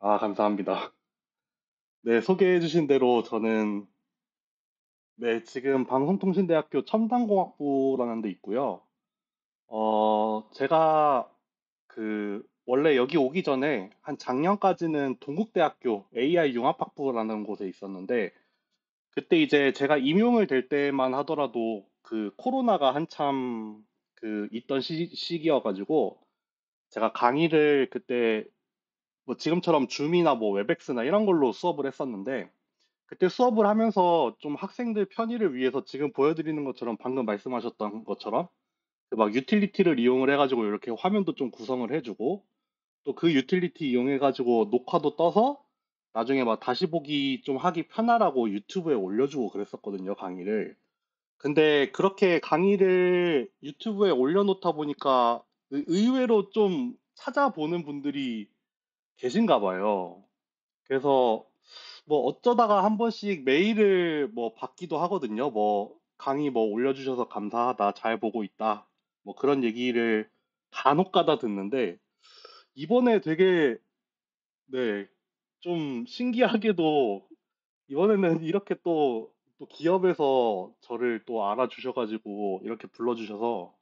감사합니다. 네, 소개해 주신 대로 저는 네, 지금 방송통신대학교 첨단공학부라는 데 있고요. 제가 원래 여기 오기 전에 한 작년까지는 동국대학교 AI 융합학부라는 곳에 있었는데 그때 이제 제가 임용을 될 때만 하더라도 그 코로나가 한참 있던 시기여가지고 제가 강의를 그때 뭐 지금처럼 줌이나 뭐 웹엑스나 이런 걸로 수업을 했었는데 그때 수업을 하면서 좀 학생들 편의를 위해서 지금 보여드리는 것처럼 방금 말씀하셨던 것처럼 그 막 유틸리티를 이용을 해가지고 이렇게 화면도 좀 구성을 해주고 또 그 유틸리티 이용해가지고 녹화도 떠서 나중에 막 다시 보기 좀 하기 편하라고 유튜브에 올려주고 그랬었거든요, 강의를. 근데 그렇게 강의를 유튜브에 올려놓다 보니까 의외로 좀 찾아보는 분들이 계신가 봐요. 그래서 뭐 어쩌다가 한 번씩 메일을 뭐 받기도 하거든요. 뭐 강의 뭐 올려주셔서 감사하다, 잘 보고 있다. 뭐 그런 얘기를 간혹 가다 듣는데 이번에 되게 네, 좀 신기하게도 이번에는 이렇게 또 기업에서 저를 또 알아주셔가지고 이렇게 불러주셔서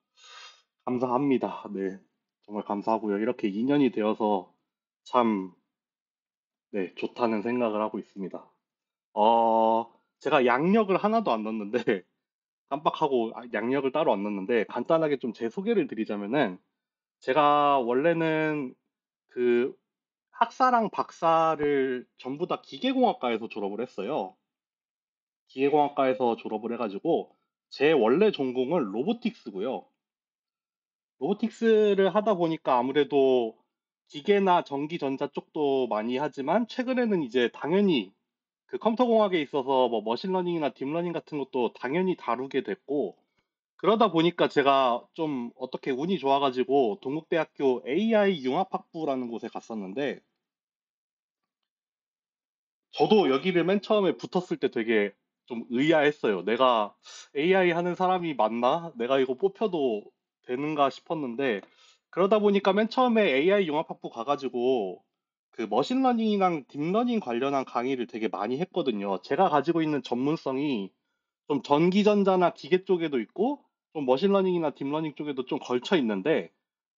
감사합니다. 네, 정말 감사하고요. 이렇게 인연이 되어서 참 네, 좋다는 생각을 하고 있습니다. 제가 양력을 하나도 안 넣었는데, 깜빡하고 양력을 따로 안 넣었는데, 간단하게 좀 제 소개를 드리자면은, 제가 원래는 그 학사랑 박사를 전부 다 기계공학과에서 졸업을 했어요. 기계공학과에서 졸업을 해가지고, 제 원래 전공은 로보틱스고요. 로보틱스를 하다 보니까 아무래도 기계나 전기전자 쪽도 많이 하지만, 최근에는 이제 당연히 그 컴퓨터공학에 있어서 뭐 머신러닝이나 딥러닝 같은 것도 당연히 다루게 됐고 그러다 보니까 제가 좀 어떻게 운이 좋아가지고 동국대학교 AI 융합학부라는 곳에 갔었는데 저도 여기를 맨 처음에 붙었을 때 되게 좀 의아했어요. 내가 AI 하는 사람이 맞나? 내가 이거 뽑혀도 되는가 싶었는데 그러다 보니까 맨 처음에 AI 융합학부 가가지고 그 머신러닝이랑 딥러닝 관련한 강의를 되게 많이 했거든요. 제가 가지고 있는 전문성이 좀 전기전자나 기계 쪽에도 있고 좀 머신러닝이나 딥러닝 쪽에도 좀 걸쳐 있는데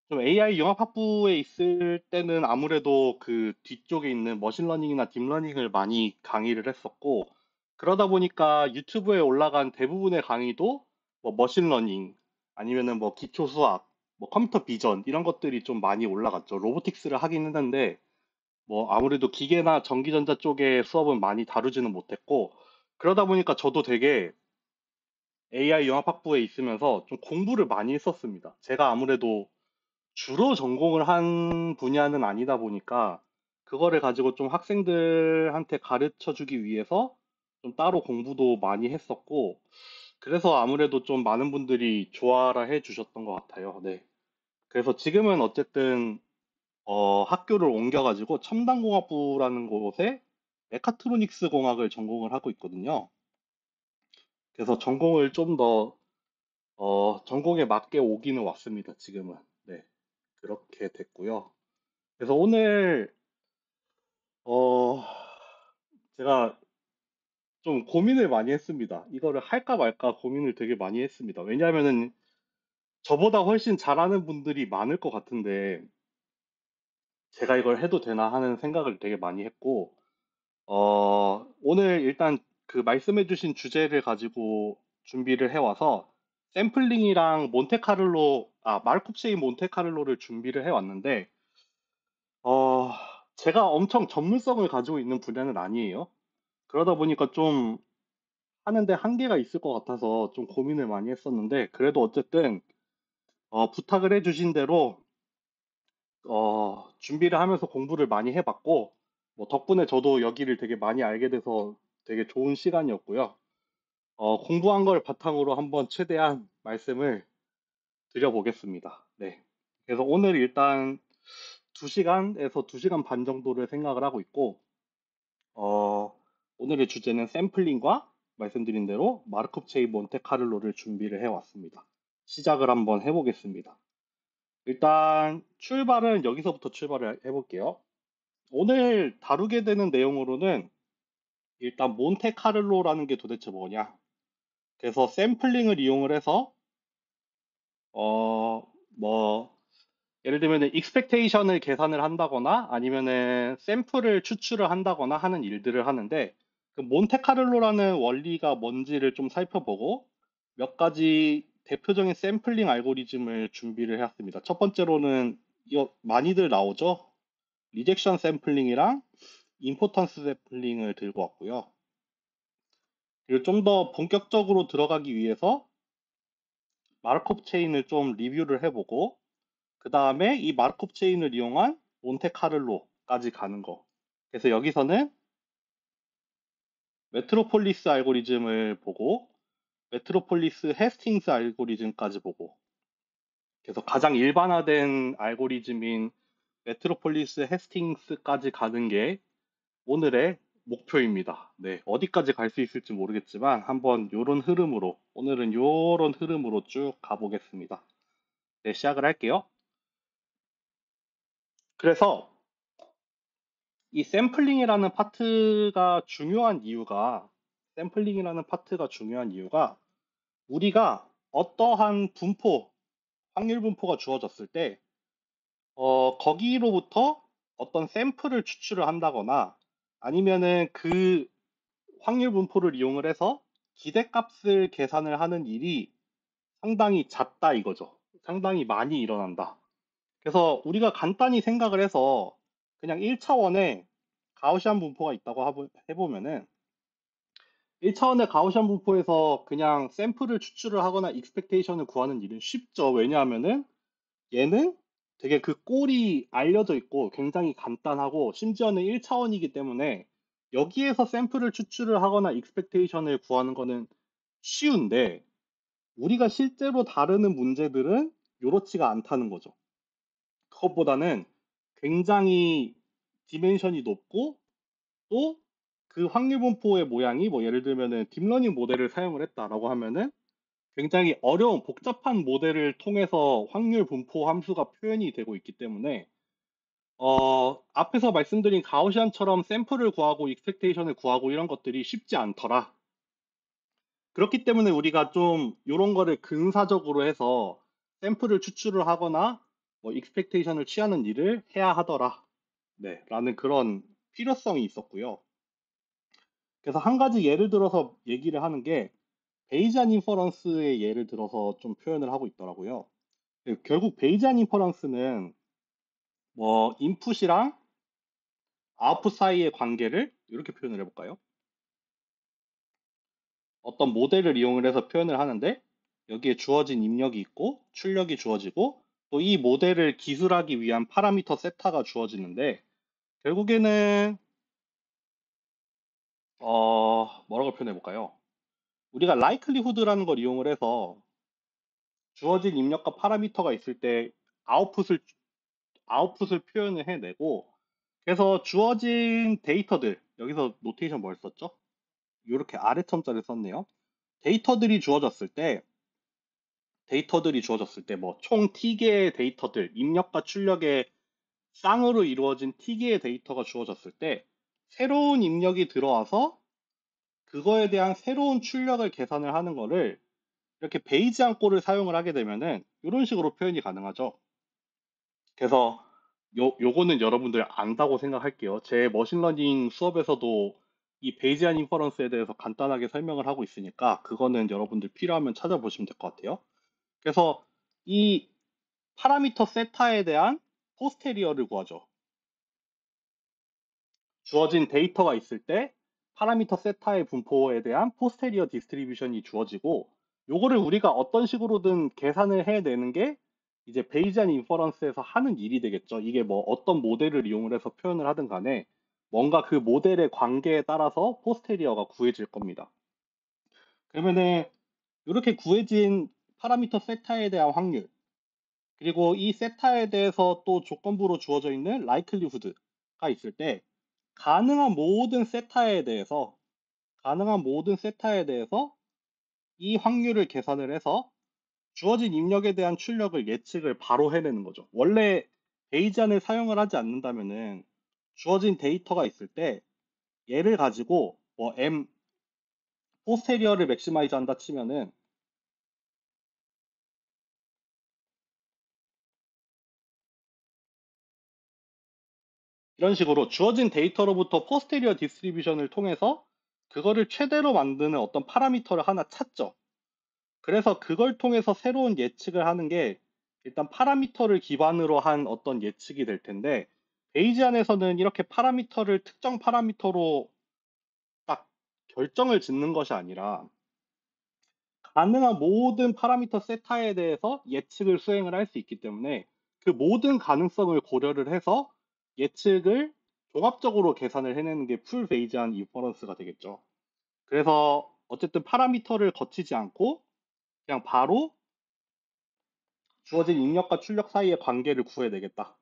좀 AI 융합학부에 있을 때는 아무래도 그 뒤쪽에 있는 머신러닝이나 딥러닝을 많이 강의를 했었고 그러다 보니까 유튜브에 올라간 대부분의 강의도 뭐 머신러닝 아니면은 뭐 기초 수학, 뭐 컴퓨터 비전 이런 것들이 좀 많이 올라갔죠. 로보틱스를 하긴 했는데 뭐 아무래도 기계나 전기전자 쪽의 수업은 많이 다루지는 못했고 그러다 보니까 저도 되게 AI 융합학부에 있으면서 좀 공부를 많이 했었습니다. 제가 아무래도 주로 전공을 한 분야는 아니다 보니까 그거를 가지고 좀 학생들한테 가르쳐 주기 위해서 좀 따로 공부도 많이 했었고 그래서 아무래도 좀 많은 분들이 좋아라 해 주셨던 것 같아요. 네. 그래서 지금은 어쨌든 학교를 옮겨가지고 첨단공학부라는 곳에 메카트로닉스 공학을 전공을 하고 있거든요. 그래서 전공을 좀 더 전공에 맞게 오기는 왔습니다. 지금은. 네. 그렇게 됐고요. 그래서 오늘 어, 제가 좀 고민을 많이 했습니다. 이거를 할까 말까 고민을 되게 많이 했습니다. 왜냐하면은 저보다 훨씬 잘하는 분들이 많을 것 같은데 제가 이걸 해도 되나 하는 생각을 되게 많이 했고 오늘 일단 그 말씀해주신 주제를 가지고 준비를 해와서 샘플링이랑 마르코프체인 몬테카를로를 준비를 해왔는데 어, 제가 엄청 전문성을 가지고 있는 분야는 아니에요. 그러다 보니까 좀 하는데 한계가 있을 것 같아서 좀 고민을 많이 했었는데, 그래도 어쨌든, 부탁을 해주신 대로, 준비를 하면서 공부를 많이 해봤고, 뭐, 덕분에 저도 여기를 되게 많이 알게 돼서 되게 좋은 시간이었고요. 공부한 걸 바탕으로 한번 최대한 말씀을 드려보겠습니다. 네. 그래서 오늘 일단 2시간에서 2시간 반 정도를 생각을 하고 있고, 어, 오늘의 주제는 샘플링과 말씀드린 대로 마르코프 체인 몬테카를로를 준비를 해왔습니다. 시작을 한번 해보겠습니다. 일단 출발은 여기서부터 출발을 해볼게요. 오늘 다루게 되는 내용으로는 일단 몬테카를로라는 게 도대체 뭐냐. 그래서 샘플링을 이용을 해서 어, 뭐 예를 들면 익스펙테이션을 계산을 한다거나 아니면은 샘플을 추출을 한다거나 하는 일들을 하는데 그 몬테카를로라는 원리가 뭔지를 좀 살펴보고 몇 가지 대표적인 샘플링 알고리즘을 준비를 해왔습니다. 첫 번째로는 이거 많이들 나오죠. 리젝션 샘플링이랑 임포턴스 샘플링을 들고 왔고요. 그리고 좀 더 본격적으로 들어가기 위해서 마르코프 체인을 좀 리뷰를 해보고 그 다음에 이 마르코프 체인을 이용한 몬테카를로까지 가는 거. 그래서 여기서는 메트로폴리스 알고리즘을 보고 메트로폴리스 헤스팅스 알고리즘까지 보고 그래서 가장 일반화된 알고리즘인 메트로폴리스 헤스팅스까지 가는 게 오늘의 목표입니다. 네, 어디까지 갈 수 있을지 모르겠지만 한번 요런 흐름으로 오늘은 요런 흐름으로 쭉 가보겠습니다. 네, 시작을 할게요. 그래서 이 샘플링이라는 파트가 중요한 이유가 우리가 어떠한 분포, 확률 분포가 주어졌을 때 거기로부터 어떤 샘플을 추출을 한다거나 아니면은 그 확률 분포를 이용을 해서 기대값을 계산을 하는 일이 상당히 잦다 이거죠. 상당히 많이 일어난다. 그래서 우리가 간단히 생각을 해서 그냥 1차원의 가우시안 분포가 있다고 해보면은 1차원의 가우시안 분포에서 그냥 샘플을 추출을 하거나 익스펙테이션을 구하는 일은 쉽죠. 왜냐하면은 얘는 되게 그 꼴이 알려져 있고 굉장히 간단하고 심지어는 1차원이기 때문에 여기에서 샘플을 추출을 하거나 익스펙테이션을 구하는 거는 쉬운데 우리가 실제로 다루는 문제들은 요렇지가 않다는 거죠. 그것보다는 굉장히 디멘션이 높고 또 그 확률 분포의 모양이 뭐 예를 들면은 딥러닝 모델을 사용을 했다라고 하면은 굉장히 어려운 복잡한 모델을 통해서 확률 분포 함수가 표현이 되고 있기 때문에 앞에서 말씀드린 가우시안처럼 샘플을 구하고 익스펙테이션을 구하고 이런 것들이 쉽지 않더라. 그렇기 때문에 우리가 좀 이런 거를 근사적으로 해서 샘플을 추출을 하거나 뭐 익스펙테이션을 취하는 일을 해야 하더라. 네, 라는 그런 필요성이 있었고요. 그래서 한 가지 예를 들어서 얘기를 하는 게 베이지안 인퍼런스의 예를 들어서 좀 표현을 하고 있더라고요. 결국 베이지안 인퍼런스는 뭐 인풋이랑 아웃풋 사이의 관계를 이렇게 표현을 해볼까요? 어떤 모델을 이용을 해서 표현을 하는데 여기에 주어진 입력이 있고 출력이 주어지고 또 이 모델을 기술하기 위한 파라미터 세타가 주어지는데 결국에는 뭐라고 표현해 볼까요? 우리가 likelihood라는 걸 이용을 해서 주어진 입력과 파라미터가 있을 때 아웃풋을 아웃풋을 표현을 해내고 그래서 주어진 데이터들 여기서 노테이션 뭘 썼죠? 이렇게 아래첨자를 썼네요. 데이터들이 주어졌을 때 뭐 총 T개의 데이터들 입력과 출력의 쌍으로 이루어진 T개의 데이터가 주어졌을 때 새로운 입력이 들어와서 그거에 대한 새로운 출력을 계산을 하는 거를 이렇게 베이지안 꼴을 사용을 하게 되면은 이런 식으로 표현이 가능하죠. 그래서 요거는 여러분들 안다고 생각할게요. 제 머신러닝 수업에서도 이 베이지안 인퍼런스에 대해서 간단하게 설명을 하고 있으니까 그거는 여러분들 필요하면 찾아보시면 될 것 같아요. 그래서 이 파라미터 세타에 대한 포스테리어를 구하죠. 주어진 데이터가 있을 때 파라미터 세타의 분포에 대한 포스테리어 디스트리뷰션이 주어지고 요거를 우리가 어떤 식으로든 계산을 해내는 게 이제 베이지안 인퍼런스에서 하는 일이 되겠죠. 이게 뭐 어떤 모델을 이용을 해서 표현을 하든 간에 뭔가 그 모델의 관계에 따라서 포스테리어가 구해질 겁니다. 그러면은 이렇게 구해진 파라미터 세타에 대한 확률 그리고 이 세타에 대해서 또 조건부로 주어져 있는 likelihood가 있을 때 가능한 모든 세타에 대해서 가능한 모든 세타에 대해서 이 확률을 계산을 해서 주어진 입력에 대한 출력을 예측을 바로 해내는 거죠. 원래 베이지안을 사용을 하지 않는다면은 주어진 데이터가 있을 때 얘를 가지고 뭐 m 포스테리어를 맥시마이즈 한다 치면은 이런 식으로 주어진 데이터로부터 포스테리어 디스트리뷰션을 통해서 그거를 최대로 만드는 어떤 파라미터를 하나 찾죠. 그래서 그걸 통해서 새로운 예측을 하는 게 일단 파라미터를 기반으로 한 어떤 예측이 될 텐데 베이지안에서는 이렇게 파라미터를 특정 파라미터로 딱 결정을 짓는 것이 아니라 가능한 모든 파라미터 세타에 대해서 예측을 수행을 할 수 있기 때문에 그 모든 가능성을 고려를 해서 예측을 종합적으로 계산을 해내는 게 풀 베이지안 인퍼런스가 되겠죠. 그래서 어쨌든 파라미터를 거치지 않고 그냥 바로 주어진 입력과 출력 사이의 관계를 구해내겠다.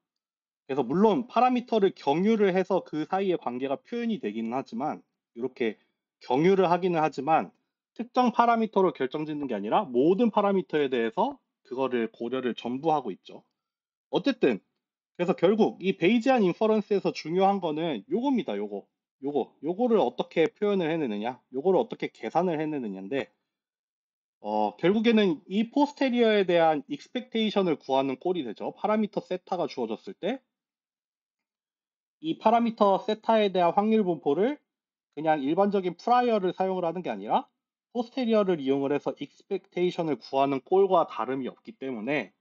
그래서 물론 파라미터를 경유를 해서 그 사이의 관계가 표현이 되기는 하지만 이렇게 경유를 하기는 하지만 특정 파라미터로 결정짓는 게 아니라 모든 파라미터에 대해서 그거를 고려를 전부 하고 있죠. 어쨌든 그래서 결국 이 베이지안 인퍼런스에서 중요한 거는 요겁니다. 요거를 어떻게 표현을 해내느냐, 요거를 어떻게 계산을 해내느냐인데 결국에는 이 포스테리어에 대한 익스펙테이션을 구하는 꼴이 되죠. 파라미터 세타가 주어졌을 때 이 파라미터 세타에 대한 확률 분포를 그냥 일반적인 프라이어를 사용을 하는 게 아니라 포스테리어를 이용을 해서 익스펙테이션을 구하는 꼴과 다름이 없기 때문에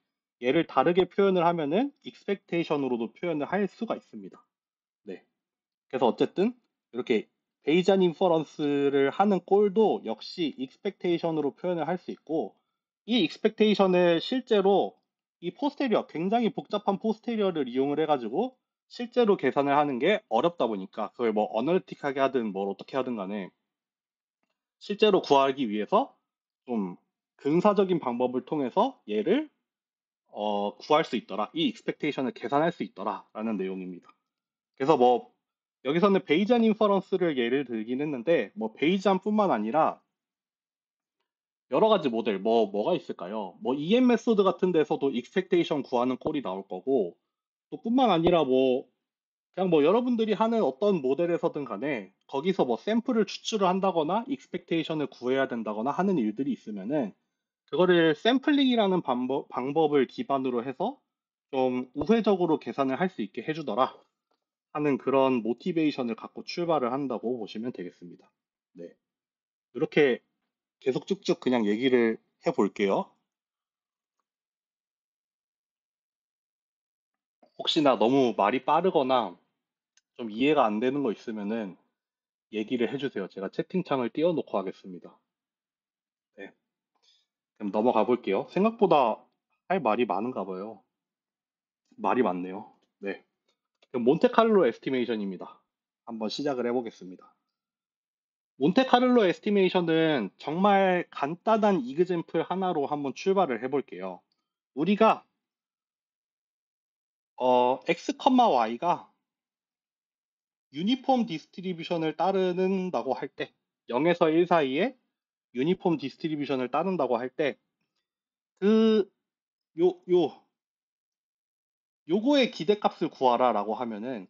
얘를 다르게 표현을 하면은 익스펙테이션으로도 표현을 할 수가 있습니다. 네. 그래서 어쨌든 이렇게 베이지안 인퍼런스를 하는 꼴도 역시 익스펙테이션으로 표현을 할 수 있고 이 익스펙테이션을 실제로 이 포스테리어 굉장히 복잡한 포스테리어를 이용을 해가지고 실제로 계산을 하는 게 어렵다 보니까 그걸 뭐 어널리틱하게 하든 뭘 어떻게 하든 간에 실제로 구하기 위해서 좀 근사적인 방법을 통해서 얘를 구할 수 있더라. 이 익스펙테이션을 계산할 수 있더라라는 내용입니다. 그래서 뭐 여기서는 베이지안 인퍼런스를 예를 들긴 했는데 뭐 베이지안뿐만 아니라 여러 가지 모델 뭐가 있을까요? 뭐 EM 메소드 같은 데서도 익스펙테이션 구하는 꼴이 나올 거고 또 뿐만 아니라 뭐 그냥 뭐 여러분들이 하는 어떤 모델에서든 간에 거기서 뭐 샘플을 추출을 한다거나 익스펙테이션을 구해야 된다거나 하는 일들이 있으면은 그거를 샘플링이라는 방법을 기반으로 해서 좀 우회적으로 계산을 할 수 있게 해주더라 하는 그런 모티베이션을 갖고 출발을 한다고 보시면 되겠습니다. 네. 이렇게 계속 쭉쭉 그냥 얘기를 해볼게요. 혹시나 너무 말이 빠르거나 좀 이해가 안 되는 거 있으면은 얘기를 해주세요. 제가 채팅창을 띄워놓고 하겠습니다. 네. 그럼 넘어가 볼게요. 생각보다 할 말이 많은가 봐요. 말이 많네요. 네. 그럼 몬테카를로 에스티메이션입니다. 한번 시작을 해보겠습니다. 몬테카를로 에스티메이션은 정말 간단한 이그젠플 하나로 한번 출발을 해볼게요. 우리가 x, y가 유니폼 디스트리뷰션을 따른다고 할 때, 0에서 1 사이에 유니폼 디스트리뷰션을 따른다고 할 때, 그, 요, 요, 요거의 기대값을 구하라라고 하면은,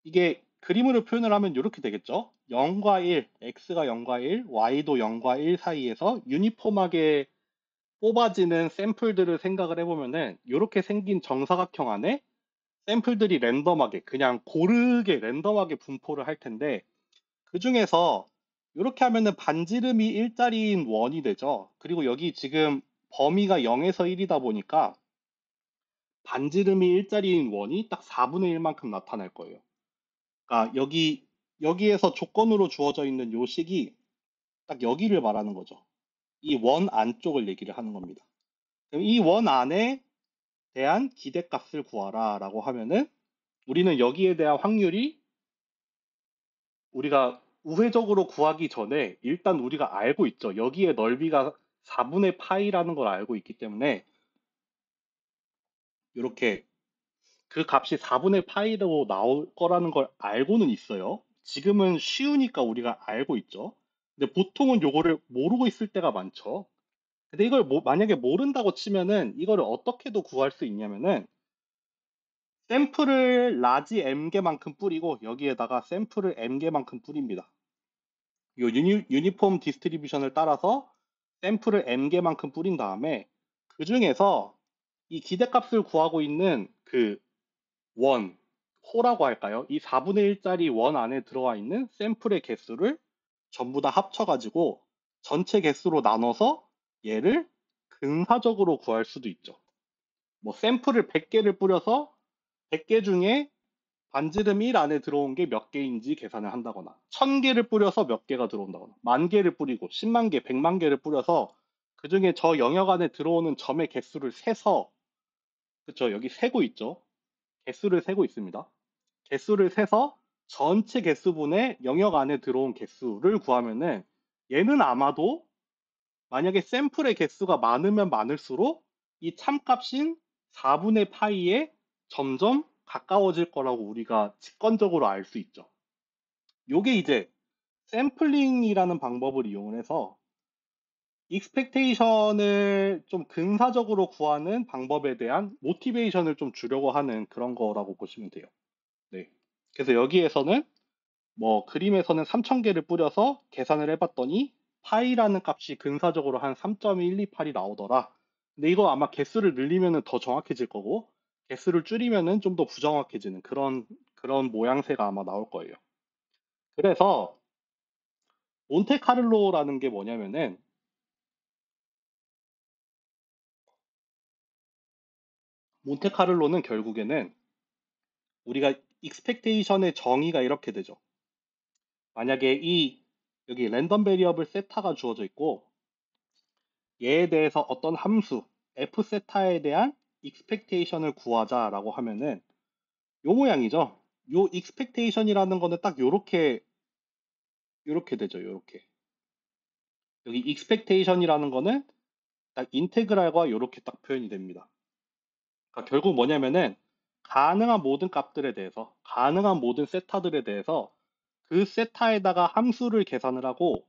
이게 그림으로 표현을 하면 이렇게 되겠죠? 0과 1, x가 0과 1, y도 0과 1 사이에서 유니폼하게 뽑아지는 샘플들을 생각을 해보면은, 이렇게 생긴 정사각형 안에 샘플들이 랜덤하게, 그냥 고르게 랜덤하게 분포를 할 텐데, 그 중에서 이렇게 하면은 반지름이 일자리인 원이 되죠. 그리고 여기 지금 범위가 0에서 1이다 보니까 반지름이 일자리인 원이 딱 4분의 1만큼 나타날 거예요. 그러니까 여기에서 조건으로 주어져 있는 요 식이 딱 여기를 말하는 거죠. 이 원 안쪽을 얘기를 하는 겁니다. 그럼 이 원 안에 대한 기대값을 구하라 라고 하면은 우리는 여기에 대한 확률이 우리가 우회적으로 구하기 전에 일단 우리가 알고 있죠. 여기에 넓이가 4분의 파이라는 걸 알고 있기 때문에 이렇게 그 값이 4분의 파이로 나올 거라는 걸 알고는 있어요. 지금은 쉬우니까 우리가 알고 있죠. 근데 보통은 요거를 모르고 있을 때가 많죠. 근데 이걸 만약에 모른다고 치면은 이거를 어떻게도 구할 수 있냐면은 샘플을 라지 m개만큼 뿌리고 여기에다가 샘플을 m개만큼 뿌립니다. 요 유니폼 디스트리뷰션을 따라서 샘플을 m개만큼 뿌린 다음에 그 중에서 이 기대값을 구하고 있는 그 원, 호라고 할까요? 이 4분의 1짜리 원 안에 들어와 있는 샘플의 개수를 전부 다 합쳐가지고 전체 개수로 나눠서 얘를 근사적으로 구할 수도 있죠. 뭐 샘플을 100개를 뿌려서 100개 중에 반지름 1 안에 들어온 게 몇 개인지 계산을 한다거나 1000개를 뿌려서 몇 개가 들어온다거나 10,000개를 뿌리고 10만 개, 100만 개를 뿌려서 그 중에 저 영역 안에 들어오는 점의 개수를 세서 그쵸 여기 세고 있죠. 개수를 세고 있습니다. 개수를 세서 전체 개수분의 영역 안에 들어온 개수를 구하면은 얘는 아마도 만약에 샘플의 개수가 많으면 많을수록 이 참값인 4분의 파이에 점점 가까워질 거라고 우리가 직관적으로 알 수 있죠. 요게 이제 샘플링이라는 방법을 이용해서 익스펙테이션을 좀 근사적으로 구하는 방법에 대한 모티베이션을 좀 주려고 하는 그런 거라고 보시면 돼요. 네. 그래서 여기에서는 뭐 그림에서는 3000개를 뿌려서 계산을 해봤더니 파이라는 값이 근사적으로 한 3.128이 나오더라. 근데 이거 아마 개수를 늘리면 더 정확해질 거고 개수를 줄이면 좀 더 부정확해지는 그런 모양새가 아마 나올 거예요. 그래서 몬테카를로라는 게 뭐냐면은 몬테카를로는 결국에는 우리가 익스펙테이션의 정의가 이렇게 되죠. 만약에 이 여기 랜덤 베리어블 세타가 주어져 있고 얘에 대해서 어떤 함수 f 세타에 대한 익스펙테이션을 구하자라고 하면은 요 모양이죠. 요 익스펙테이션이라는 거는 딱 요렇게 되죠. 요렇게. 여기 익스펙테이션이라는 거는 딱 인테그랄과 요렇게 딱 표현이 됩니다. 그러니까 결국 뭐냐면은 가능한 모든 값들에 대해서 가능한 모든 세타들에 대해서 그 세타에다가 함수를 계산을 하고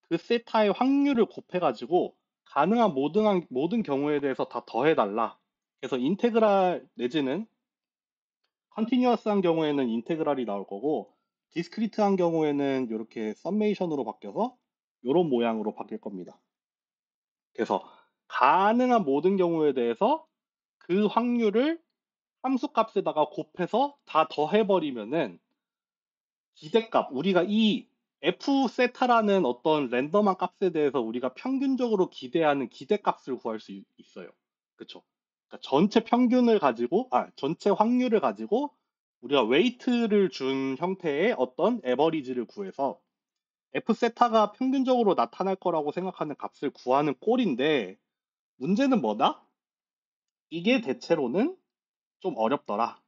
그 세타의 확률을 곱해가지고 가능한 모든 경우에 대해서 다 더해달라. 그래서 인테그랄 내지는 컨티뉴어스한 경우에는 인테그랄이 나올 거고 디스크리트한 경우에는 이렇게 썸메이션으로 바뀌어서 이런 모양으로 바뀔 겁니다. 그래서 가능한 모든 경우에 대해서 그 확률을 함수값에다가 곱해서 다 더해버리면은 기대값, 우리가 이 f 세타라는 어떤 랜덤한 값에 대해서 우리가 평균적으로 기대하는 기대값을 구할 수 있어요. 그쵸? 그러니까 전체 평균을 가지고, 전체 확률을 가지고 우리가 웨이트를 준 형태의 어떤 에버리지를 구해서 f 세타가 평균적으로 나타날 거라고 생각하는 값을 구하는 꼴인데 문제는 뭐다? 이게 대체로는 좀 어렵더라.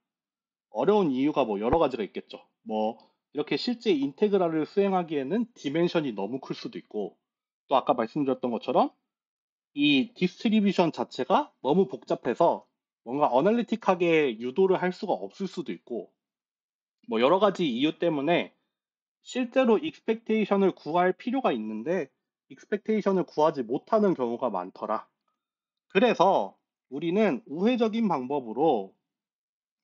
어려운 이유가 뭐 여러 가지가 있겠죠. 뭐 이렇게 실제 인테그랄을 수행하기에는 디멘션이 너무 클 수도 있고 또 아까 말씀드렸던 것처럼 이 디스트리뷰션 자체가 너무 복잡해서 뭔가 어널리틱하게 유도를 할 수가 없을 수도 있고 뭐 여러 가지 이유 때문에 실제로 익스펙테이션을 구할 필요가 있는데 익스펙테이션을 구하지 못하는 경우가 많더라. 그래서 우리는 우회적인 방법으로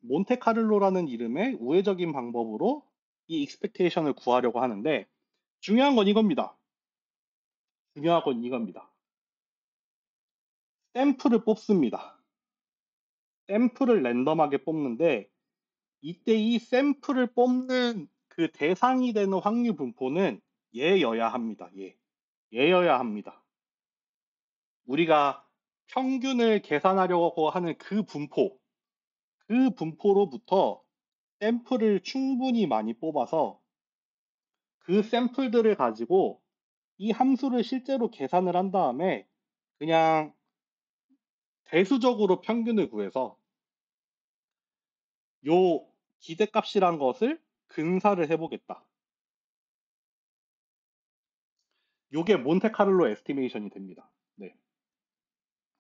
몬테카를로라는 이름의 우회적인 방법으로 이 익스펙테이션을 구하려고 하는데 중요한 건 이겁니다. 중요한 건 이겁니다. 샘플을 뽑습니다. 샘플을 랜덤하게 뽑는데 이때 이 샘플을 뽑는 그 대상이 되는 확률 분포는 얘여야 합니다. 얘여야 합니다. 우리가 평균을 계산하려고 하는 그 분포로부터 샘플을 충분히 많이 뽑아서 그 샘플들을 가지고 이 함수를 실제로 계산을 한 다음에 그냥 대수적으로 평균을 구해서 요 기대값이란 것을 근사를 해보겠다. 요게 몬테카를로 에스티메이션이 됩니다. 네.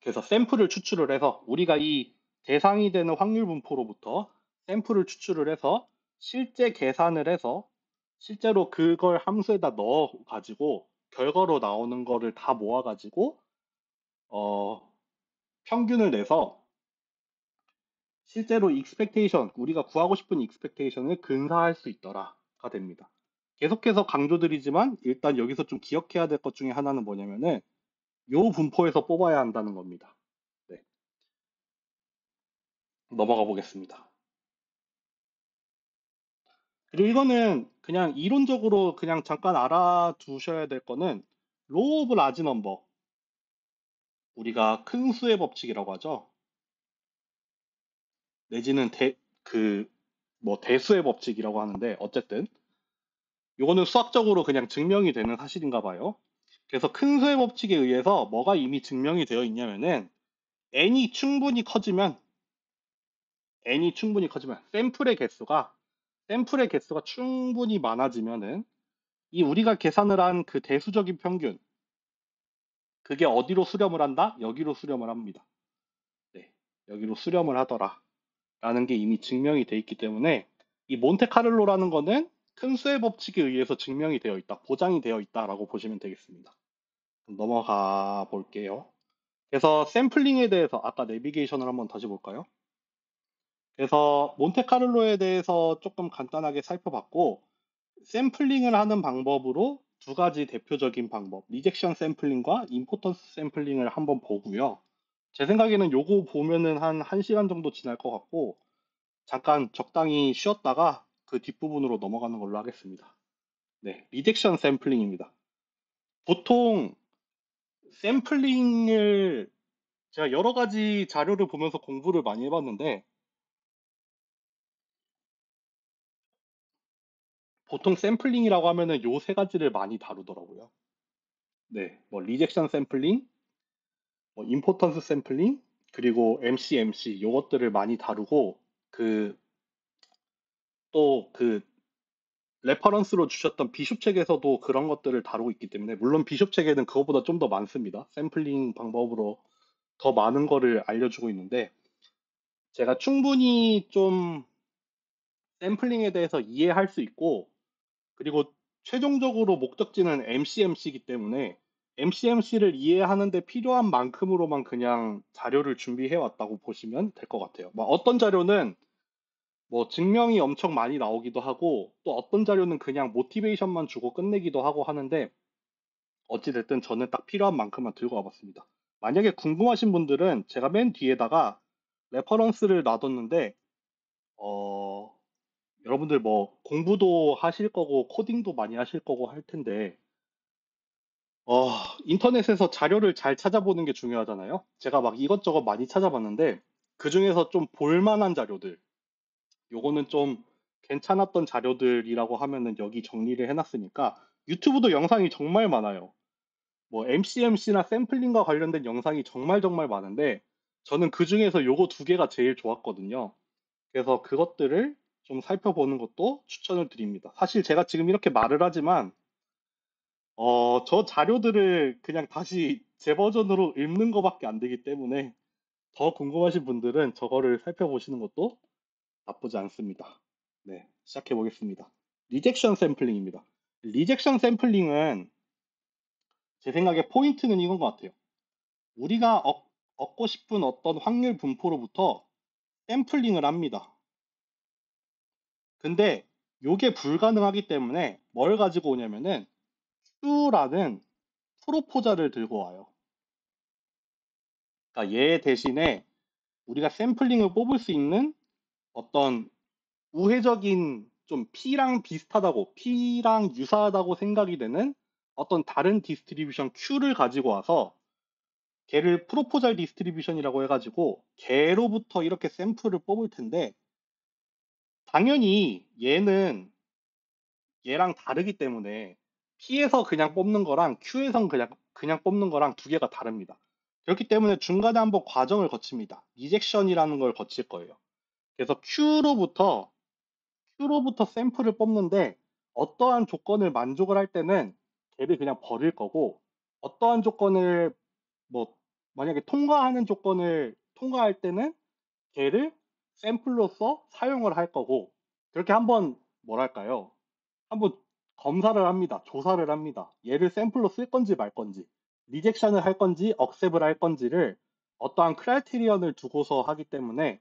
그래서 샘플을 추출을 해서 우리가 이 대상이 되는 확률 분포로부터 샘플을 추출을 해서 실제 계산을 해서 실제로 그걸 함수에다 넣어 가지고 결과로 나오는 거를 다 모아 가지고 평균을 내서 실제로 expectation, 우리가 구하고 싶은 expectation을 근사할 수 있더라가 됩니다. 계속해서 강조드리지만 일단 여기서 좀 기억해야 될 것 중에 하나는 뭐냐면은 요 분포에서 뽑아야 한다는 겁니다. 네, 넘어가 보겠습니다. 그리고 이거는 그냥 이론적으로 그냥 잠깐 알아두셔야 될 거는 로우 오브 라지 넘버, 우리가 큰 수의 법칙이라고 하죠. 내지는 대수의 법칙이라고 하는데 어쨌든 이거는 수학적으로 그냥 증명이 되는 사실인가 봐요. 그래서 큰 수의 법칙에 의해서 뭐가 이미 증명이 되어 있냐면은 n이 충분히 커지면 n이 충분히 커지면 샘플의 개수가 충분히 많아지면은 이 우리가 계산을 한 그 대수적인 평균, 그게 어디로 수렴을 한다? 여기로 수렴을 합니다. 네, 여기로 수렴을 하더라 라는 게 이미 증명이 돼 있기 때문에 이 몬테카를로라는 거는 큰 수의 법칙에 의해서 증명이 되어 있다, 보장이 되어 있다라고 보시면 되겠습니다. 넘어가 볼게요. 그래서 샘플링에 대해서 아까 내비게이션을 한번 다시 볼까요? 그래서 몬테카를로에 대해서 조금 간단하게 살펴봤고, 샘플링을 하는 방법으로 두 가지 대표적인 방법, 리젝션 샘플링과 임포턴스 샘플링을 한번 보고요. 제 생각에는 요거 보면은 한 1시간 정도 지날 것 같고, 잠깐 적당히 쉬었다가 그 뒷부분으로 넘어가는 걸로 하겠습니다. 네, 리젝션 샘플링입니다. 보통 샘플링을 제가 여러 가지 자료를 보면서 공부를 많이 해봤는데, 보통 샘플링이라고 하면은 요 세 가지를 많이 다루더라고요. 네, 뭐 리젝션 샘플링, 뭐 임포턴스 샘플링, 그리고 MCMC 요것들을 많이 다루고 그 또 그 레퍼런스로 주셨던 비숍 책에서도 그런 것들을 다루고 있기 때문에 물론 비숍 책에는 그거보다 좀 더 많습니다. 샘플링 방법으로 더 많은 거를 알려주고 있는데 제가 충분히 좀 샘플링에 대해서 이해할 수 있고 그리고 최종적으로 목적지는 MCMC이기 때문에 MCMC를 이해하는데 필요한 만큼으로만 그냥 자료를 준비해 왔다고 보시면 될 것 같아요. 뭐 어떤 자료는 뭐 증명이 엄청 많이 나오기도 하고 또 어떤 자료는 그냥 모티베이션만 주고 끝내기도 하고 하는데 어찌됐든 저는 딱 필요한 만큼만 들고 와봤습니다. 만약에 궁금하신 분들은 제가 맨 뒤에다가 레퍼런스를 놔뒀는데 어, 여러분들 뭐 공부도 하실 거고 코딩도 많이 하실 거고 할 텐데 어, 인터넷에서 자료를 잘 찾아보는 게 중요하잖아요. 제가 막 이것저것 많이 찾아봤는데 그 중에서 좀 볼만한 자료들, 요거는 좀 괜찮았던 자료들이라고 하면은 여기 정리를 해놨으니까 유튜브도 영상이 정말 많아요. 뭐 MCMC나 샘플링과 관련된 영상이 정말 정말 많은데 저는 그 중에서 요거 두 개가 제일 좋았거든요. 그래서 그것들을 좀 살펴보는 것도 추천을 드립니다. 사실 제가 지금 이렇게 말을 하지만 저 자료들을 그냥 다시 제 버전으로 읽는 것밖에 안 되기 때문에 더 궁금하신 분들은 저거를 살펴보시는 것도 나쁘지 않습니다. 네, 시작해 보겠습니다. 리젝션 샘플링입니다. 리젝션 샘플링은 제 생각에 포인트는 이건 것 같아요. 우리가 얻고 싶은 어떤 확률 분포로부터 샘플링을 합니다. 근데 이게 불가능하기 때문에 뭘 가지고 오냐면은 Q라는 프로포자를 들고 와요. 그러니까 얘 대신에 우리가 샘플링을 뽑을 수 있는 어떤 우회적인 좀 P랑 유사하다고 생각이 되는 어떤 다른 디스트리뷰션 Q를 가지고 와서 걔를 프로포잘 디스트리뷰션이라고 해가지고 걔로부터 이렇게 샘플을 뽑을 텐데 당연히 얘는 얘랑 다르기 때문에 P에서 그냥 뽑는 거랑 Q에서 그냥 뽑는 거랑 두 개가 다릅니다. 그렇기 때문에 중간에 한번 과정을 거칩니다. 리젝션이라는 걸 거칠 거예요. 그래서 Q로부터 샘플을 뽑는데 어떠한 조건을 만족을 할 때는 걔를 그냥 버릴 거고 어떠한 조건을 뭐 만약에 통과하는 조건을 통과할 때는 걔를 샘플로서 사용을 할 거고 그렇게 한번 뭐랄까요? 한번 검사를 합니다. 조사를 합니다. 얘를 샘플로 쓸 건지 말 건지, 리젝션을 할 건지, 억셉을 할 건지를 어떠한 크라이테리언을 두고서 하기 때문에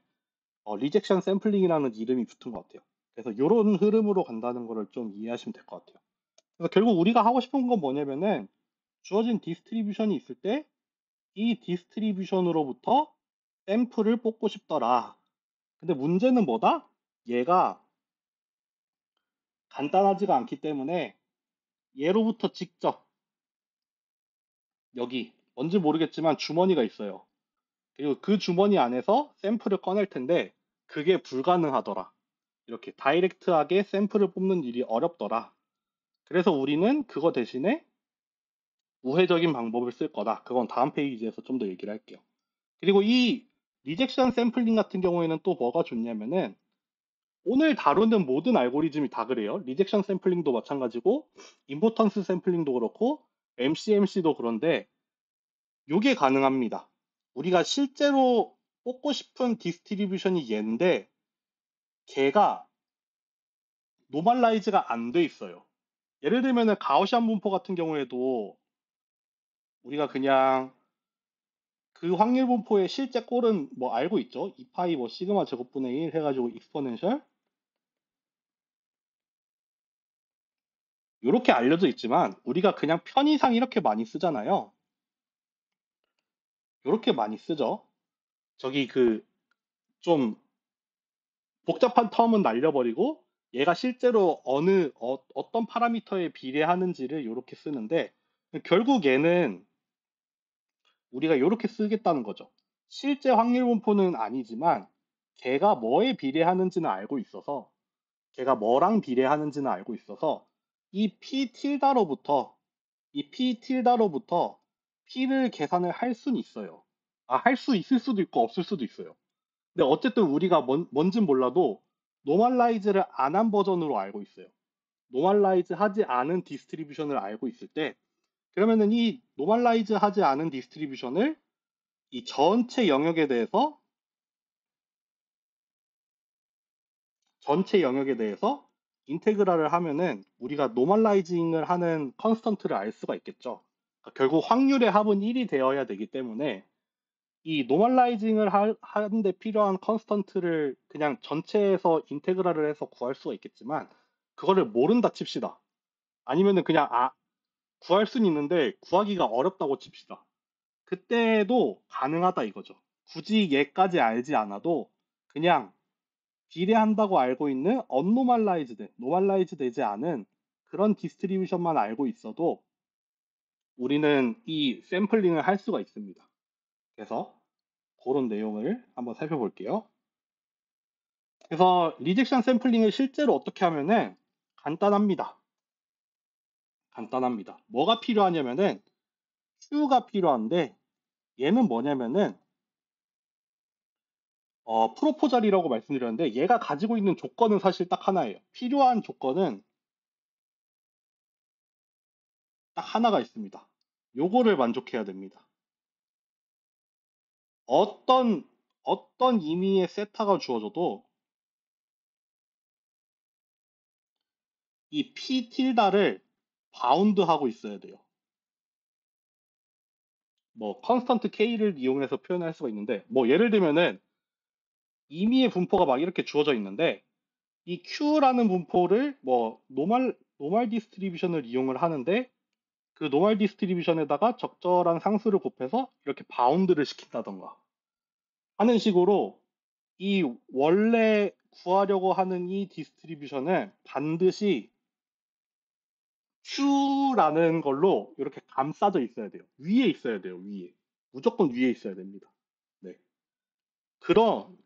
리젝션 샘플링이라는 이름이 붙은 것 같아요. 그래서 이런 흐름으로 간다는 거를 좀 이해하시면 될 것 같아요. 그래서 결국 우리가 하고 싶은 건 뭐냐면은 주어진 디스트리뷰션이 있을 때 이 디스트리뷰션으로부터 샘플을 뽑고 싶더라. 근데 문제는 뭐다? 얘가 간단하지가 않기 때문에 얘로부터 직접 여기 뭔지 모르겠지만 주머니가 있어요. 그리고 그 주머니 안에서 샘플을 꺼낼 텐데 그게 불가능하더라. 이렇게 다이렉트하게 샘플을 뽑는 일이 어렵더라. 그래서 우리는 그거 대신에 우회적인 방법을 쓸 거다. 그건 다음 페이지에서 좀 더 얘기를 할게요. 그리고 이 리젝션 샘플링 같은 경우에는 또 뭐가 좋냐면은 오늘 다루는 모든 알고리즘이 다 그래요. 리젝션 샘플링도 마찬가지고 임포턴스 샘플링도 그렇고 MCMC도 그런데 이게 가능합니다. 우리가 실제로 뽑고 싶은 디스트리뷰션이 얘인데 걔가 노멀라이즈가 안 돼 있어요. 예를 들면은 가우시안 분포 같은 경우에도 우리가 그냥 그 확률 분포의 실제 꼴은 뭐 알고 있죠? 2파이 뭐 시그마 제곱분의 1 해가지고 익스포넨셜 이렇게 알려져 있지만 우리가 그냥 편의상 이렇게 많이 쓰잖아요. 이렇게 많이 쓰죠. 저기 그 좀 복잡한 텀은 날려버리고 얘가 실제로 어떤 파라미터에 비례하는지를 이렇게 쓰는데 결국 얘는 우리가 이렇게 쓰겠다는 거죠. 실제 확률 분포는 아니지만 걔가 뭐에 비례하는지는 알고 있어서 걔가 뭐랑 비례하는지는 알고 있어서 이 p 틸다로부터 이 p 틸다로부터 p를 계산을 할 수는 있어요. 할 수 있을 수도 있고 없을 수도 있어요. 근데 어쨌든 우리가 뭔진 몰라도 노멀라이즈를 안 한 버전으로 알고 있어요. 노멀라이즈 하지 않은 디스트리뷰션을 알고 있을 때 그러면은 이 노멀라이즈 하지 않은 디스트리뷰션을 이 전체 영역에 대해서 인테그랄을 하면은 우리가 노멀라이징을 하는 컨스턴트를 알 수가 있겠죠. 그러니까 결국 확률의 합은 1이 되어야 되기 때문에 이 노멀라이징을 하는데 필요한 컨스턴트를 그냥 전체에서 인테그랄을 해서 구할 수가 있겠지만 그거를 모른다 칩시다. 아니면은 그냥 구할 수는 있는데 구하기가 어렵다고 칩시다. 그때도 가능하다 이거죠. 굳이 얘까지 알지 않아도 그냥 비례한다고 알고 있는 언노멀라이즈드, 노멀라이즈 되지 않은 그런 디스트리뷰션만 알고 있어도 우리는 이 샘플링을 할 수가 있습니다. 그래서 그런 내용을 한번 살펴볼게요. 그래서 리젝션 샘플링을 실제로 어떻게 하면은 간단합니다. 간단합니다. 뭐가 필요하냐면은 Q가 필요한데 얘는 뭐냐면은 프로포절이라고 말씀드렸는데 얘가 가지고 있는 조건은 사실 딱 하나예요. 필요한 조건은 딱 하나가 있습니다. 요거를 만족해야 됩니다. 어떤 의미의 세타가 주어져도 이 p 틸다를 바운드하고 있어야 돼요. 뭐 컨스턴트 k를 이용해서 표현할 수가 있는데 뭐 예를 들면은 임의의 분포가 막 이렇게 주어져 있는데 이 q라는 분포를 뭐 노멀 디스트리뷰션을 이용을 하는데 그 노멀 디스트리뷰션에다가 적절한 상수를 곱해서 이렇게 바운드를 시킨다던가 하는 식으로 이 원래 구하려고 하는 이 디스트리뷰션을 반드시 Q라는 걸로 이렇게 감싸져 있어야 돼요. 위에 있어야 돼요. 위에. 무조건 위에 있어야 됩니다. 네.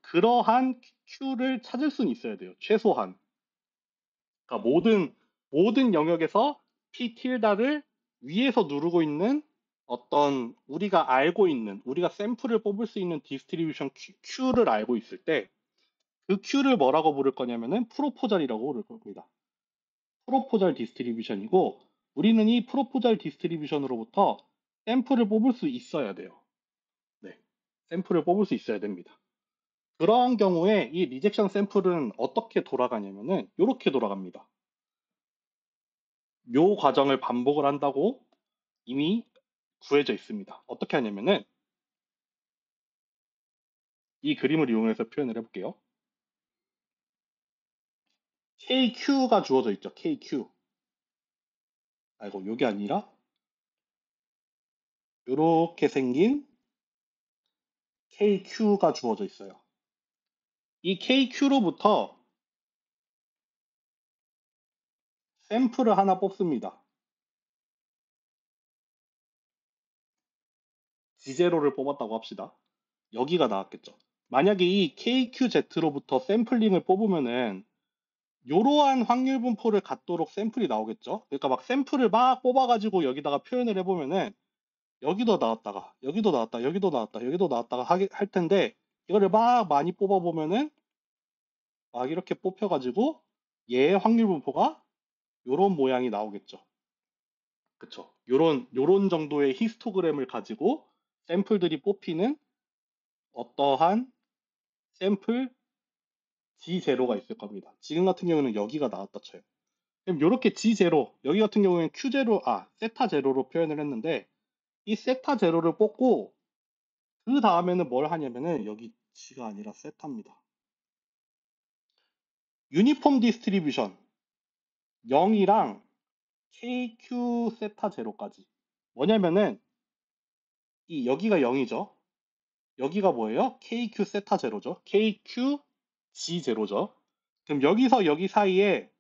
그러한 Q를 찾을 수는 있어야 돼요. 최소한. 그러니까 모든 영역에서 P 틸다를 위에서 누르고 있는 어떤 우리가 샘플을 뽑을 수 있는 디스트리뷰션 Q를 알고 있을 때 그 Q를 뭐라고 부를 거냐면은 프로포절이라고 부를 겁니다. 프로포절 디스트리뷰션이고 우리는 이 프로포절 디스트리뷰션으로부터 샘플을 뽑을 수 있어야 돼요. 네. 샘플을 뽑을 수 있어야 됩니다. 그러한 경우에 이 리젝션 샘플은 어떻게 돌아가냐면은 이렇게 돌아갑니다. 요 과정을 반복을 한다고 이미 구해져 있습니다. 어떻게 하냐면은 이 그림을 이용해서 표현을 해볼게요. KQ가 주어져 있죠. KQ. 아이고, 요게 아니라 요렇게 생긴 KQ가 주어져 있어요. 이 KQ로부터 샘플을 하나 뽑습니다. G0를 뽑았다고 합시다. 여기가 나왔겠죠. 만약에 이 KQZ로부터 샘플링을 뽑으면은 이러한 확률 분포를 갖도록 샘플이 나오겠죠. 그러니까 막 샘플을 막 뽑아가지고 여기다가 표현을 해보면은 여기도 나왔다가 여기도 나왔다 여기도 나왔다 여기도 나왔다가 할 텐데 이거를 막 많이 뽑아보면은 막 이렇게 뽑혀가지고 얘의 확률 분포가 요런 모양이 나오겠죠. 그쵸. 요런 정도의 히스토그램을 가지고 샘플들이 뽑히는 어떠한 샘플 G0가 있을 겁니다. 지금 같은 경우는 여기가 나왔다 쳐요. 그럼 이렇게 G0, 여기 같은 경우에는 Q0, 세타 제로로 표현을 했는데 이 세타 제로를 뽑고 그 다음에는 뭘 하냐면은 여기 G가 아니라 세타입니다. 유니폼 디스트리뷰션 0이랑 KQ 세타 제로까지 뭐냐면은 이 여기가 0이죠. 여기가 뭐예요? KQ 세타 제로죠. KQ G 제로죠. 그럼 여기서 여기 사이에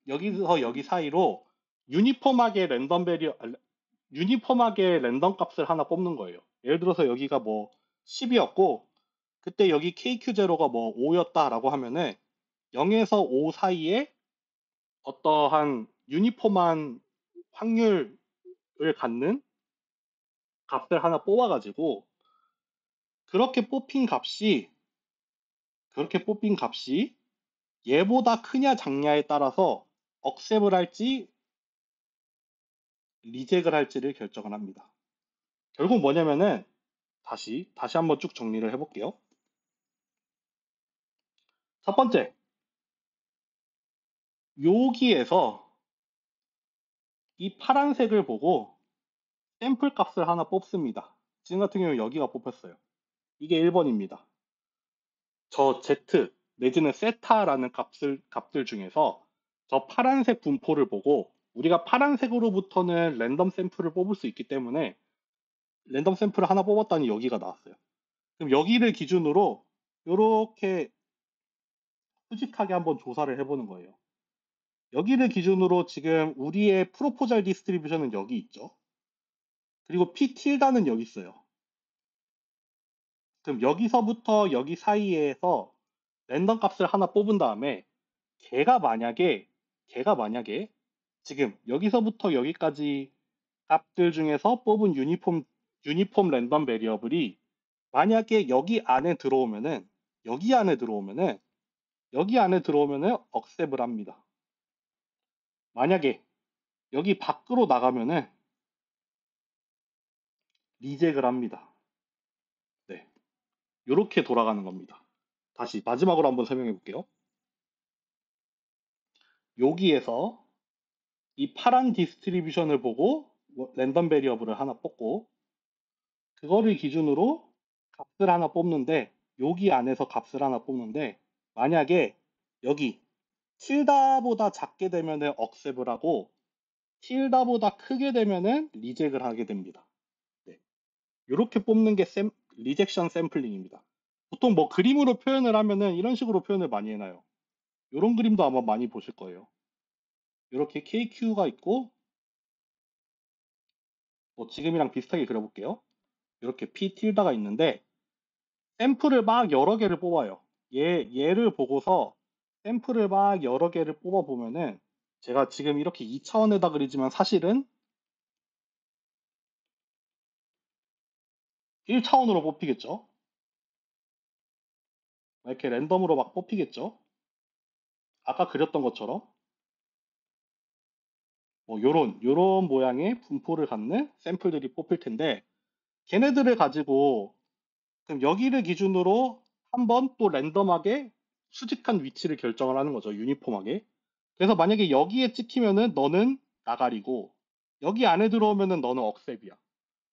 여기서 여기 사이로 유니폼하게 랜덤 베리어 유니폼하게 랜덤 값을 하나 뽑는 거예요. 예를 들어서 여기가 뭐 10이었고 그때 여기 KQ0가 뭐 5였다라고 하면은 0에서 5 사이에 어떠한 유니폼한 확률을 갖는 값을 하나 뽑아가지고 그렇게 뽑힌 값이 그렇게 뽑힌 값이 얘보다 크냐 작냐에 따라서 억셉을 할지 리젝을 할지를 결정을 합니다. 결국 뭐냐면은 다시 한번 쭉 정리를 해볼게요. 첫 번째, 여기에서 이 파란색을 보고 샘플 값을 하나 뽑습니다. 지금 같은 경우 여기가 뽑혔어요. 이게 1번입니다. 저 Z 내지는 세타라는 값들 중에서 저 파란색 분포를 보고 우리가 파란색으로부터는 랜덤 샘플을 뽑을 수 있기 때문에 랜덤 샘플을 하나 뽑았더니 여기가 나왔어요. 그럼 여기를 기준으로 이렇게 수직하게 한번 조사를 해보는 거예요. 여기를 기준으로 지금 우리의 프로포잘 디스트리뷰션은 여기 있죠. 그리고 P 틸다는 여기 있어요. 그럼 여기서부터 여기 사이에서 랜덤 값을 하나 뽑은 다음에 걔가 만약에 지금 여기서부터 여기까지 값들 중에서 뽑은 유니폼 랜덤 베리어블이 만약에 여기 안에 들어오면은 억셉을 합니다. 만약에 여기 밖으로 나가면은 리젝을 합니다. 네. 이렇게 돌아가는 겁니다. 다시 마지막으로 한번 설명해 볼게요. 여기에서 이 파란 디스트리뷰션을 보고 랜덤 베리어블을 하나 뽑고 그거를 기준으로 값을 하나 뽑는데 여기 안에서 값을 하나 뽑는데 만약에 여기 틸다보다 작게 되면은 억셉을 하고 틸다보다 크게 되면은 리젝을 하게 됩니다. 네. 이렇게 뽑는 게 리젝션 샘플링입니다. 보통 뭐 그림으로 표현을 하면은 이런 식으로 표현을 많이 해놔요. 이런 그림도 아마 많이 보실 거예요. 이렇게 KQ가 있고 뭐 지금이랑 비슷하게 그려볼게요. 이렇게 P 틸다가 있는데 샘플을 막 여러 개를 뽑아요. 얘를 보고서 샘플을 막 여러 개를 뽑아 보면은 제가 지금 이렇게 2차원에다 그리지만 사실은 1차원으로 뽑히겠죠. 이렇게 랜덤으로 막 뽑히겠죠. 아까 그렸던 것처럼 뭐 요런 모양의 분포를 갖는 샘플들이 뽑힐 텐데 걔네들을 가지고 그럼 여기를 기준으로 한번 또 랜덤하게 수직한 위치를 결정을 하는 거죠. 유니폼하게. 그래서 만약에 여기에 찍히면은 너는 나가리고 여기 안에 들어오면은 너는 억셉이야.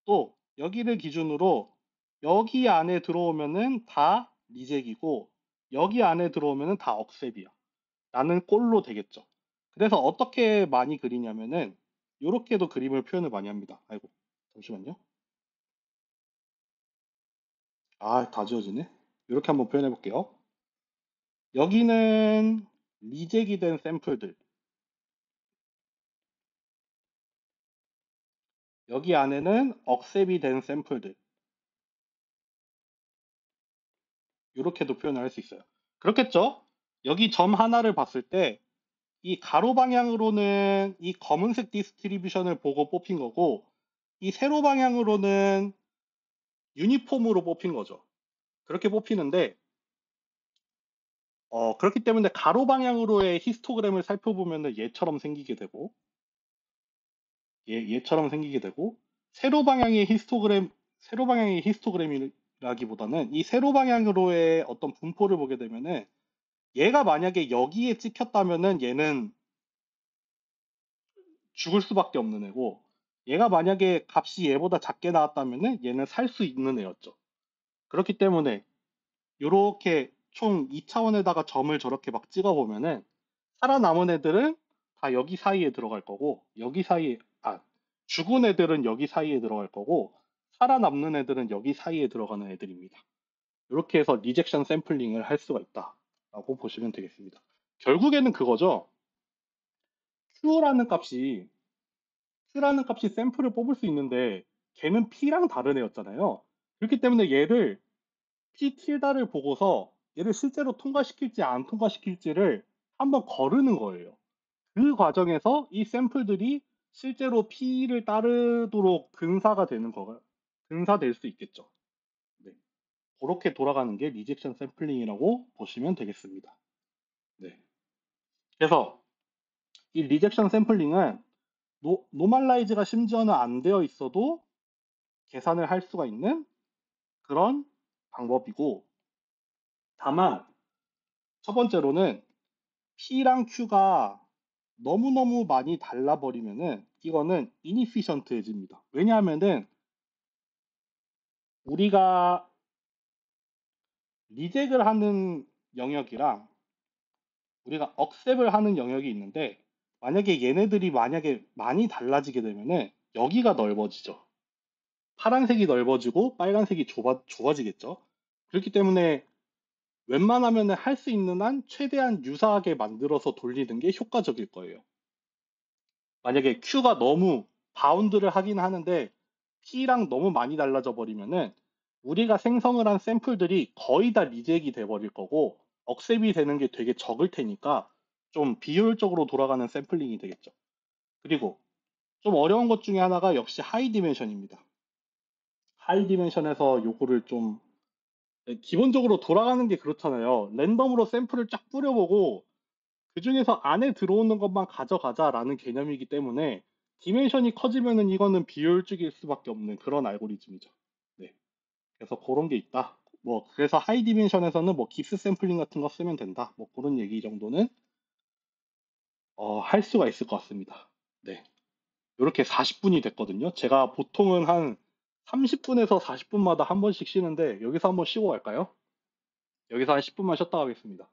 또 여기를 기준으로 여기 안에 들어오면은 다 리젝이고 여기 안에 들어오면은 다 억셉이야. 라는 꼴로 되겠죠. 그래서 어떻게 많이 그리냐면은 이렇게도 그림을 표현을 많이 합니다. 아이고, 잠시만요. 아, 다 지워지네. 이렇게 한번 표현해 볼게요. 여기는 리젝이 된 샘플들, 여기 안에는 억셉이 된 샘플들, 이렇게도 표현을 할 수 있어요. 그렇겠죠? 여기 점 하나를 봤을 때 이 가로 방향으로는 이 검은색 디스트리뷰션을 보고 뽑힌 거고, 이 세로 방향으로는 유니폼으로 뽑힌 거죠. 그렇게 뽑히는데, 그렇기 때문에 가로 방향으로의 히스토그램을 살펴보면 얘처럼 생기게 되고, 얘처럼 생기게 되고, 세로 방향의 히스토그램, 세로 방향의 히스토그램이라기보다는 이 세로 방향으로의 어떤 분포를 보게 되면은 얘가 만약에 여기에 찍혔다면은 얘는 죽을 수밖에 없는 애고, 얘가 만약에 값이 얘보다 작게 나왔다면은 얘는 살 수 있는 애였죠. 그렇기 때문에 이렇게 총 2차원에다가 점을 저렇게 막 찍어 보면은 살아남은 애들은 다 여기 사이에 들어갈 거고, 여기 사이에, 죽은 애들은 여기 사이에 들어갈 거고, 살아남는 애들은 여기 사이에 들어가는 애들입니다. 이렇게 해서 리젝션 샘플링을 할 수가 있다라고 보시면 되겠습니다. 결국에는 그거죠. Q라는 값이 Q라는 값이 샘플을 뽑을 수 있는데 걔는 P랑 다른 애였잖아요. 그렇기 때문에 얘를 P 틸다를 보고서 얘를 실제로 통과시킬지 안 통과시킬지를 한번 거르는 거예요. 그 과정에서 이 샘플들이 실제로 P를 따르도록 근사될 수 있겠죠. 네. 그렇게 돌아가는 게 리젝션 샘플링이라고 보시면 되겠습니다. 네. 그래서 이 리젝션 샘플링은 노멀라이즈가 심지어는 안 되어 있어도 계산을 할 수가 있는 그런 방법이고, 다만 첫 번째로는 P랑 Q가 너무너무 많이 달라버리면은 이거는 inefficient해집니다. 왜냐하면은 우리가 리젝을 하는 영역이랑 우리가 억셉을 하는 영역이 있는데, 만약에 얘네들이 만약에 많이 달라지게 되면은 여기가 넓어지죠. 파란색이 넓어지고 빨간색이 좁아지겠죠. 그렇기 때문에 웬만하면 할 수 있는 한 최대한 유사하게 만들어서 돌리는 게 효과적일 거예요. 만약에 Q가 너무 바운드를 하긴 하는데 P랑 너무 많이 달라져 버리면은 우리가 생성을 한 샘플들이 거의 다 리젝이 돼 버릴 거고 억셉이 되는 게 되게 적을 테니까 좀 비효율적으로 돌아가는 샘플링이 되겠죠. 그리고 좀 어려운 것 중에 하나가 역시 하이 디멘션입니다. 하이 디멘션에서 요거를 좀 기본적으로 돌아가는 게 그렇잖아요. 랜덤으로 샘플을 쫙 뿌려보고 그 중에서 안에 들어오는 것만 가져가자라는 개념이기 때문에 디멘션이 커지면은 이거는 비효율적일 수밖에 없는 그런 알고리즘이죠. 네. 그래서 그런 게 있다. 뭐 그래서 하이 디멘션에서는 뭐 깁스 샘플링 같은 거 쓰면 된다. 뭐 그런 얘기 정도는 할 수가 있을 것 같습니다. 네. 이렇게 40분이 됐거든요. 제가 보통은 한 30분에서 40분마다 한 번씩 쉬는데 여기서 한번 쉬고 갈까요? 여기서 한 10분만 쉬었다 가겠습니다.